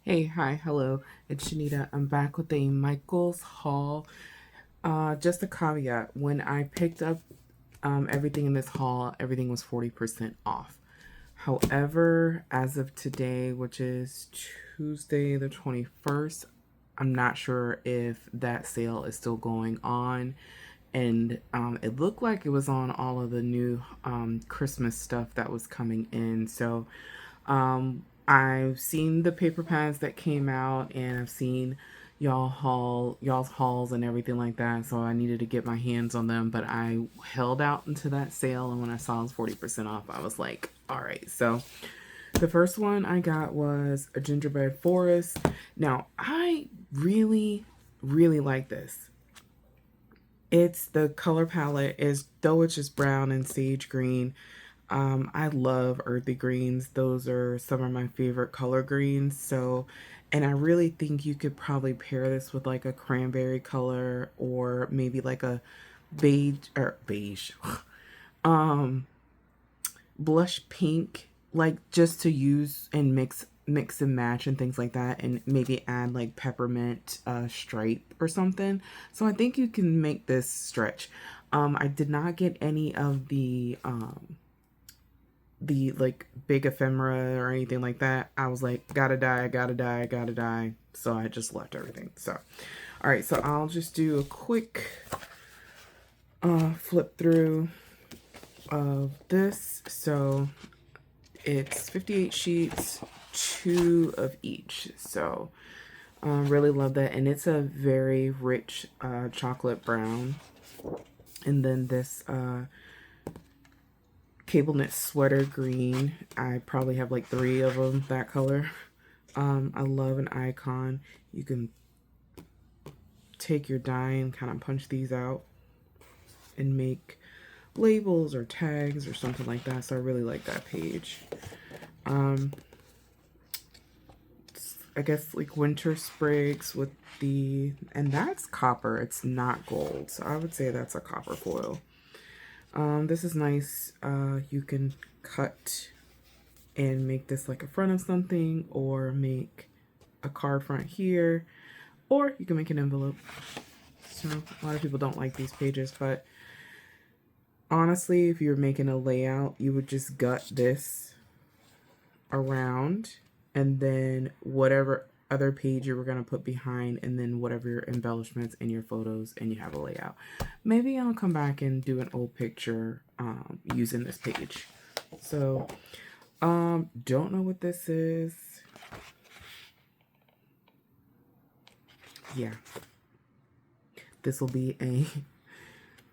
Hey, hi, hello. It's Shanita. I'm back with a Michaels haul. Just a caveat: when I picked up everything in this haul, everything was 40% off. However, as of today, which is Tuesday the 21st, I'm not sure if that sale is still going on. And it looked like it was on all of the new Christmas stuff that was coming in. So I've seen the paper pads that came out, and I've seen y'all's hauls and everything like that. So I needed to get my hands on them, but I held out into that sale, and when I saw it was 40% off, I was like, all right. So the first one I got was a gingerbread forest. Now I really like this. It's the color palette is though it's just brown and sage green. I love earthy greens. Those are some of my favorite color greens. So, and I really think you could probably pair this with like a cranberry color or maybe like a beige, um, blush pink, like just to use and mix and match and things like that, and maybe add like peppermint stripe or something. So I think you can make this stretch. I did not get any of the like big ephemera or anything like that. I was like, gotta die, gotta die, gotta die. So I just left everything. So, all right. So I'll just do a quick flip through of this. So it's 58 sheets, two of each. So really love that. And it's a very rich chocolate brown. And then this cable knit sweater green. I probably have like three of them that color. I love an icon. You can take your die and kind of punch these out and make labels or tags or something like that. So I really like that page. Um, I guess like winter sprigs with and that's copper. It's not gold. So I would say that's a copper foil. This is nice. You can cut and make this like a front of something, or make a card front here, or you can make an envelope. So a lot of people don't like these pages, but honestly, if you're making a layout, you would just gut this around, and then whatever other page you were going to put behind, and then whatever your embellishments and your photos, and you have a layout. Maybe I'll come back and do an old picture using this page. So don't know what this is. Yeah, this will be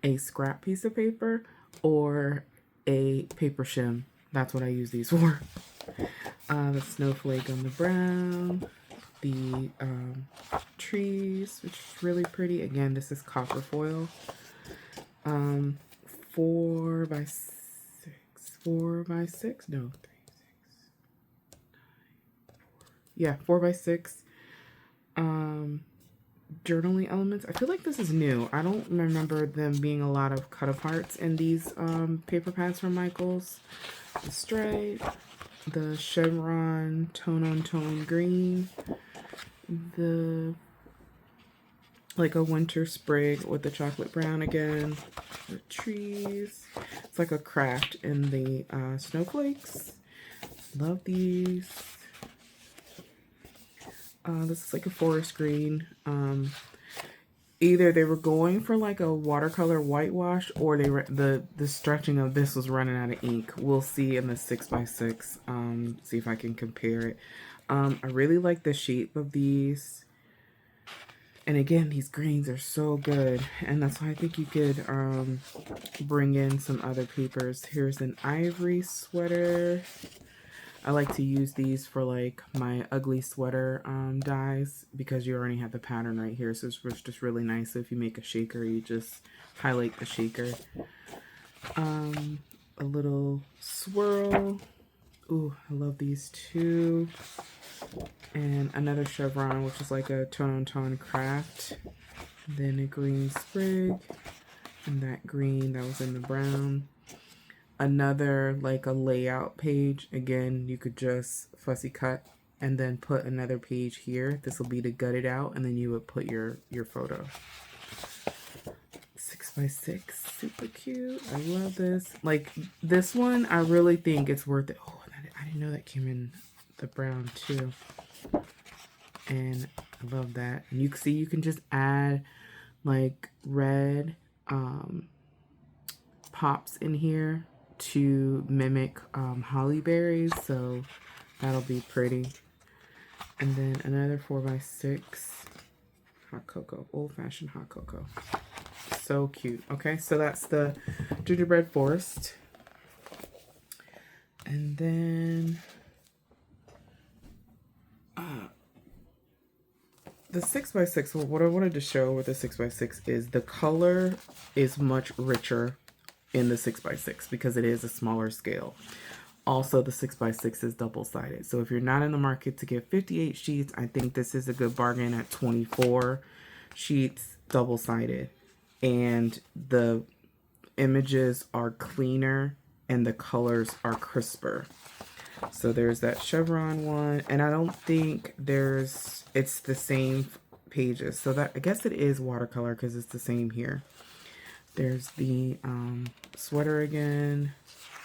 a scrap piece of paper or a paper shim. That's what I use these for. The snowflake on the brown, the trees, which is really pretty. Again, this is copper foil. 4 by 6, no, 4 by 6. Journaling elements. I feel like this is new. I don't remember them being a lot of cut aparts in these paper pads from Michaels. The stripe, the chevron tone on tone green, the like a winter sprig with the chocolate brown again, the trees. It's like a craft in the snowflakes. Love these. This is like a forest green. Either they were going for like a watercolor whitewash, or the stretching of this was running out of ink. We'll see in the 6 by 6. See if I can compare it. I really like the shape of these. And again, these greens are so good. And that's why I think you could bring in some other papers. Here's an ivory sweater. I like to use these for like my ugly sweater dies, because you already have the pattern right here. So it's just really nice. So if you make a shaker, you just highlight the shaker. A little swirl. Ooh, I love these too. And another chevron, which is like a tone-on-tone craft. Then a green sprig. And that green that was in the brown. Another like a layout page. Again, you could just fussy cut and then put another page here. This will be to gut it out, and then you would put your photo. 6x6, super cute. I love this. Like this one, I really think it's worth it. Oh, I didn't know that came in the brown too. And I love that. And you can see you can just add like red pops in here to mimic holly berries, so that'll be pretty. And then another 4x6 hot cocoa, old-fashioned hot cocoa. So cute. Okay, so that's the gingerbread forest. And then the 6x6, well, what I wanted to show with the 6x6 is the color is much richer in the 6x6 because it is a smaller scale. Also, the 6x6 is double-sided. So if you're not in the market to get 58 sheets, I think this is a good bargain at 24 sheets double-sided. And the images are cleaner and the colors are crisper. So there's that chevron one, and I don't think it's the same pages. So that, I guess it is watercolor because it's the same here. There's the sweater again,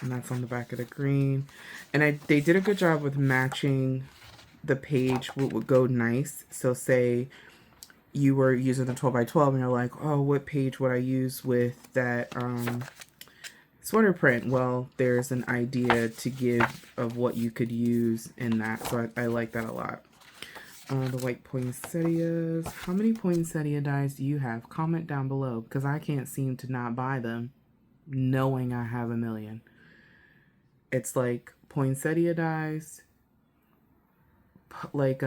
and that's on the back of the green. And they did a good job with matching the page what would go nice. So say you were using the 12x12 and you're like, oh, what page would I use with that sweater print? Well, there's an idea to give of what you could use in that. So I like that a lot. The white poinsettias. How many poinsettia dies do you have? Comment down below, because I can't seem to not buy them knowing I have a million. It's like poinsettia dies, like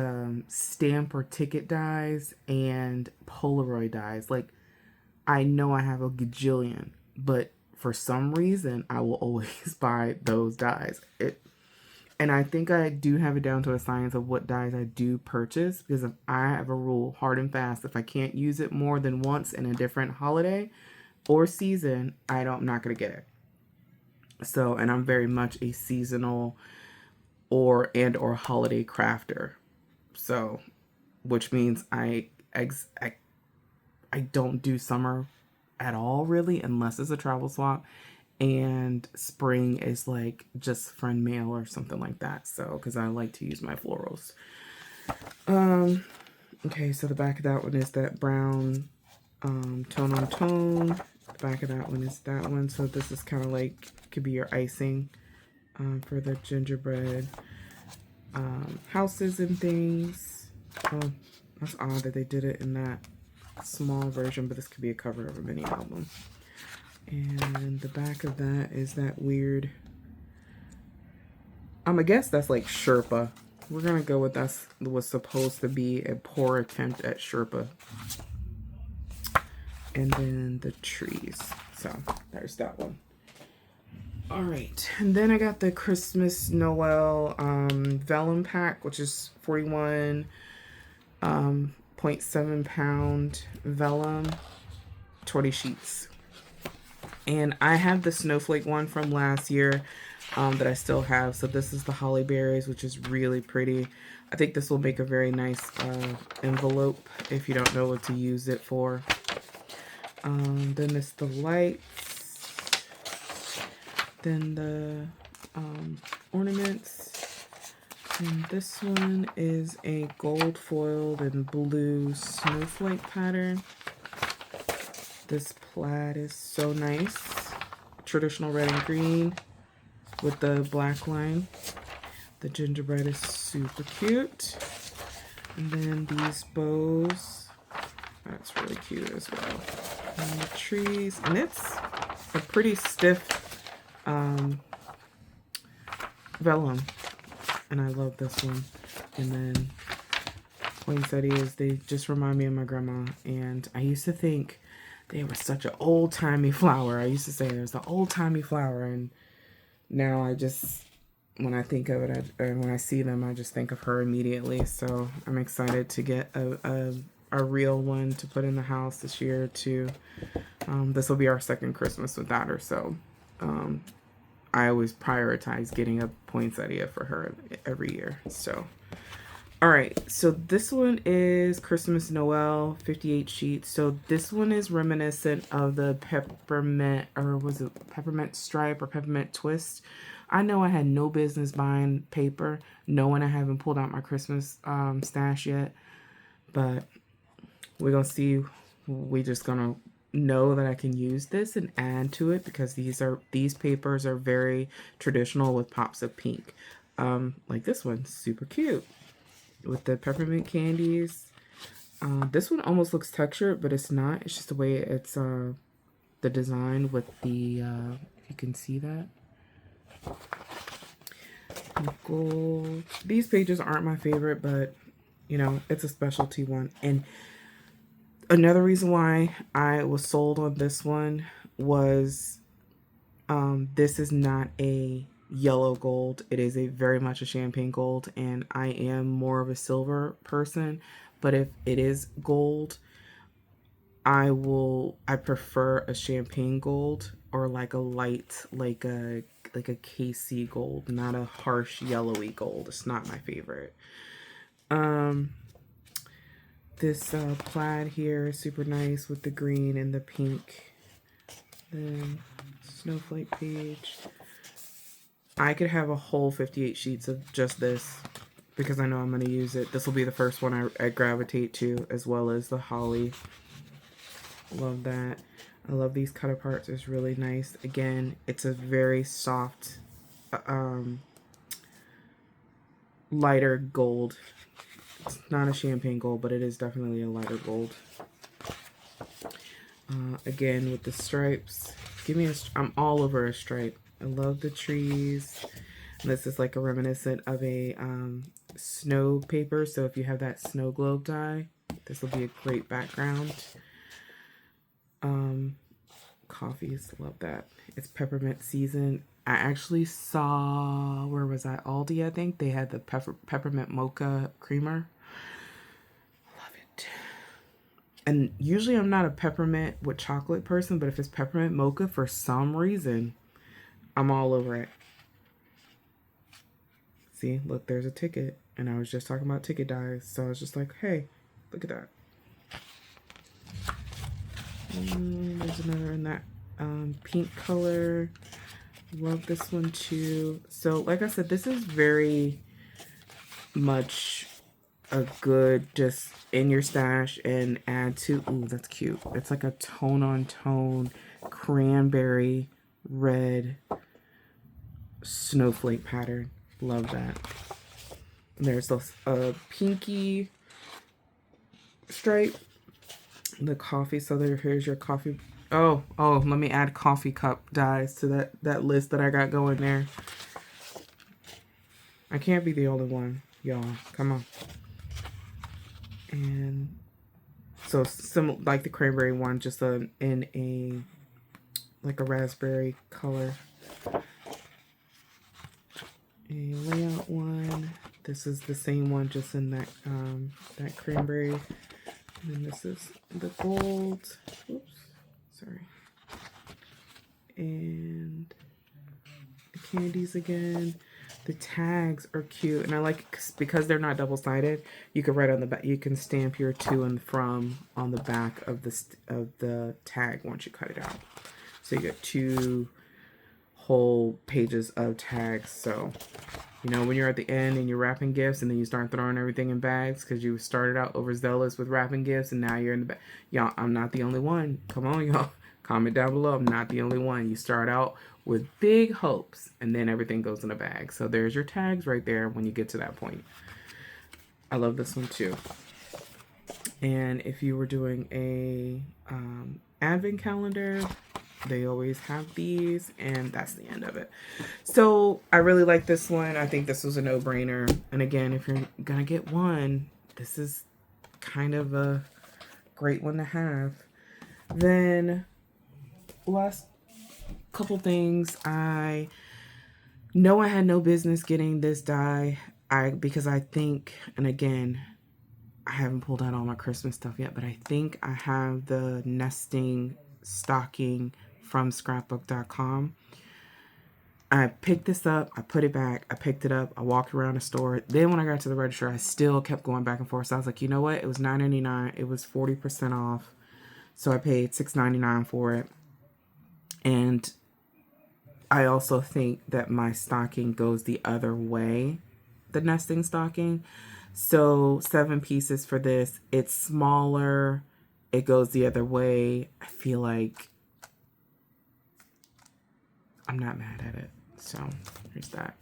stamp or ticket dies, and Polaroid dies. Like, I know I have a gajillion, but for some reason I will always buy those dies. And I think I do have it down to a science of what dies I do purchase, because if I have a rule, hard and fast, if I can't use it more than once in a different holiday or season, I'm not going to get it. So, and I'm very much a seasonal or holiday crafter. So, which means I don't do summer at all, really, unless it's a travel swap. And spring is like just friend mail or something like that. So, because I like to use my florals. Okay, so the back of that one is that brown tone on tone. The back of that one is that one. So this is kind of like, could be your icing for the gingerbread houses and things. Oh, that's odd that they did it in that small version, but this could be a cover of a mini album. And the back of that is that weird, I guess that's like Sherpa. We're gonna go with that was supposed to be a poor attempt at Sherpa. And then the trees. So there's that one. All right, and then I got the Christmas Noel vellum pack, which is 41.7 pound vellum, 20 sheets. And I have the snowflake one from last year that I still have. So this is the holly berries, which is really pretty. I think this will make a very nice envelope if you don't know what to use it for. Then it's the lights. Then the ornaments. And this one is a gold foiled and blue snowflake pattern. This plaid is so nice. Traditional red and green with the black line. The gingerbread is super cute. And then these bows. That's really cute as well. And the trees. And it's a pretty stiff vellum. And I love this one. And then poinsettias, they just remind me of my grandma. And I used to think they were such an old-timey flower. I used to say there's the old-timey flower, and now I just, when I think of it, when I see them, I just think of her immediately. So I'm excited to get a real one to put in the house this year too. This will be our second Christmas without her, so I always prioritize getting a poinsettia for her every year. So All right, so this one is Christmas Noel 58 sheets. So this one is reminiscent of the peppermint, or was it peppermint stripe or peppermint twist? I know I had no business buying paper, knowing I haven't pulled out my Christmas stash yet, but we're gonna see. We're just gonna know that I can use this and add to it because these papers are very traditional with pops of pink. Like this one, super cute with the peppermint candies. This one almost looks textured, but it's not. It's just the way it's the design with the if you can see that gold. These pages aren't my favorite, but you know, it's a specialty one. And another reason why I was sold on this one was this is not a yellow gold. It is a very much a champagne gold, and I am more of a silver person, but if it is gold, I prefer a champagne gold or like a light, like a KC gold, not a harsh yellowy gold. It's not my favorite. This plaid here is super nice with the green and the pink. Then snowflake page. I could have a whole 58 sheets of just this because I know I'm going to use it. This will be the first one I gravitate to, as well as the holly. Love that. I love these cut aparts. It's really nice. Again, it's a very soft, lighter gold. It's not a champagne gold, but it is definitely a lighter gold. Again, with the stripes. Give me I'm all over a stripe. I love the trees. And this is like a reminiscent of a snow paper. So if you have that snow globe die, this will be a great background. Coffees, love that. It's peppermint season. I actually saw, where was I? Aldi, I think. They had the peppermint mocha creamer. Love it. And usually I'm not a peppermint with chocolate person, but if it's peppermint mocha, for some reason, I'm all over it. See, look, there's a ticket. And I was just talking about ticket dies. So I was just like, hey, look at that. There's another in that pink color. Love this one too. So like I said, this is very much a good just in your stash and add to. Ooh, that's cute. It's like a tone on tone cranberry red snowflake pattern. Love that. And there's this pinky stripe. The coffee, so here's your coffee. Oh, let me add coffee cup dies to that list that I got going there. I can't be the only one, y'all. Come on. And so like the cranberry one, just in a like a raspberry color. A layout one. This is the same one, just in that that cranberry. And then this is the gold. Oops, sorry. And the candies again. The tags are cute, and I like because they're not double-sided. You can write on the back. You can stamp your to and from on the back of the tag once you cut it out. So you get 2 whole pages of tags. So you know, when you're at the end and you're wrapping gifts and then you start throwing everything in bags because you started out overzealous with wrapping gifts and now you're in the bag. Y'all, I'm not the only one. Come on, y'all. Comment down below. I'm not the only one. You start out with big hopes and then everything goes in a bag. So there's your tags right there when you get to that point. I love this one too. And if you were doing a advent calendar, they always have these, and that's the end of it. So I really like this one. I think this was a no-brainer. And again, if you're gonna get one, this is kind of a great one to have. Then last couple things. I know I had no business getting this die because I think, and again, I haven't pulled out all my Christmas stuff yet, but I think I have the nesting stocking from scrapbook.com. I picked this up, I put it back, I picked it up, I walked around the store. Then when I got to the register, I still kept going back and forth. So I was like, you know what? It was $9.99. It was 40% off. So I paid $6.99 for it. And I also think that my stocking goes the other way, the nesting stocking. So 7 pieces for this. It's smaller. It goes the other way. I feel like I'm not mad at it. So here's that.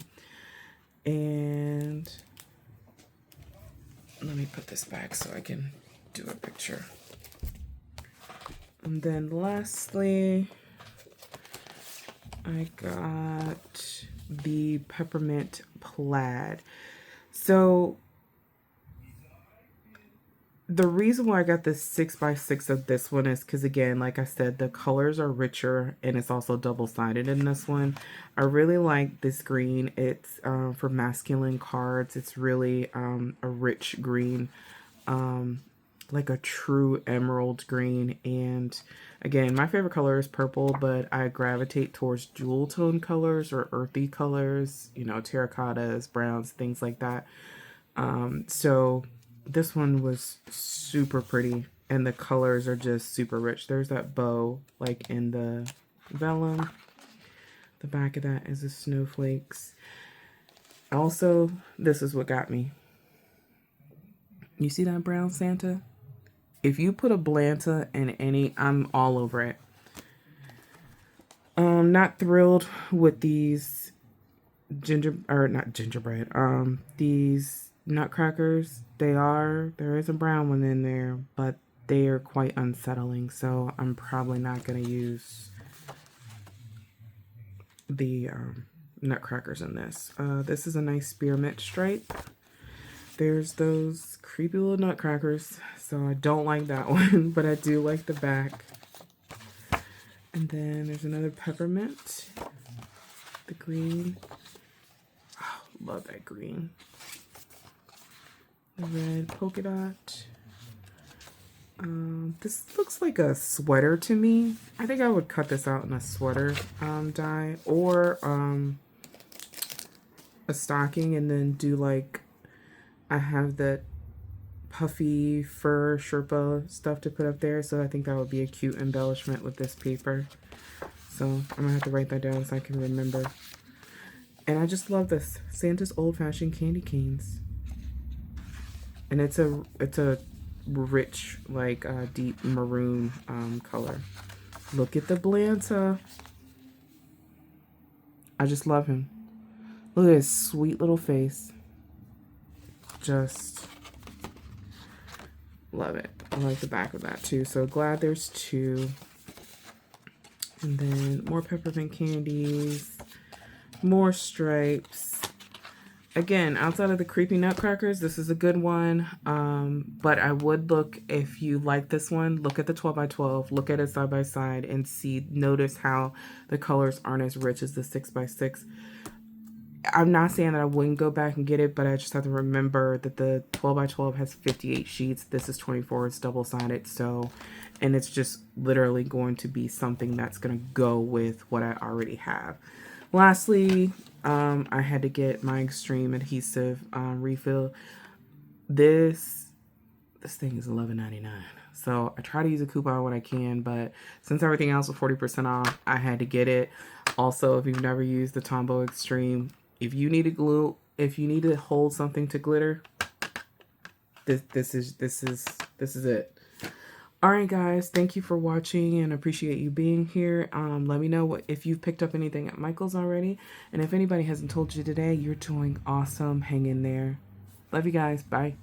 And let me put this back so I can do a picture. And then lastly, I got the peppermint plaid. So the reason why I got the 6x6 of this one is because, again, like I said, the colors are richer and it's also double-sided in this one. I really like this green. It's for masculine cards. It's really a rich green, like a true emerald green. And again, my favorite color is purple, but I gravitate towards jewel tone colors or earthy colors, you know, terracottas, browns, things like that. So this one was super pretty and the colors are just super rich. There's that bow like in the vellum. The back of that is the snowflakes. Also, this is what got me. You see that brown Santa? If you put a Blanta in any, I'm all over it. Not thrilled with these these nutcrackers. There is a brown one in there, but they are quite unsettling, so I'm probably not going to use the nutcrackers in this. This is a nice spearmint stripe. There's those creepy little nutcrackers, so I don't like that one, but I do like the back. And then there's another peppermint, the green. Oh, love that green. The red polka dot. This looks like a sweater to me. I think I would cut this out in a sweater dye, or a stocking, and then do like, I have that puffy fur Sherpa stuff to put up there, so I think that would be a cute embellishment with this paper. So I'm gonna have to write that down so I can remember. And I just love this Santa's old-fashioned candy canes, and it's a rich, like deep maroon color. Look at the Blanta. I just love him. Look at his sweet little face. Just love it. I like the back of that too. So glad there's 2. And then more peppermint candies, more stripes. Again, outside of the creepy nutcrackers, this is a good one. But I would look, if you like this one, look at the 12x12, look at it side by side and notice how the colors aren't as rich as the 6x6. I'm not saying that I wouldn't go back and get it, but I just have to remember that the 12x12 has 58 sheets. This is 24. It's double-sided. So, and it's just literally going to be something that's going to go with what I already have. Lastly, I had to get my extreme adhesive refill. This thing is $11.99. So I try to use a coupon when I can, but since everything else was 40% off, I had to get it. Also, if you've never used the Tombow Extreme, if you need to glue, if you need to hold something to glitter, this is it. All right, guys, thank you for watching and appreciate you being here. Let me know if you've picked up anything at Michael's already. And if anybody hasn't told you today, you're doing awesome. Hang in there. Love you guys. Bye.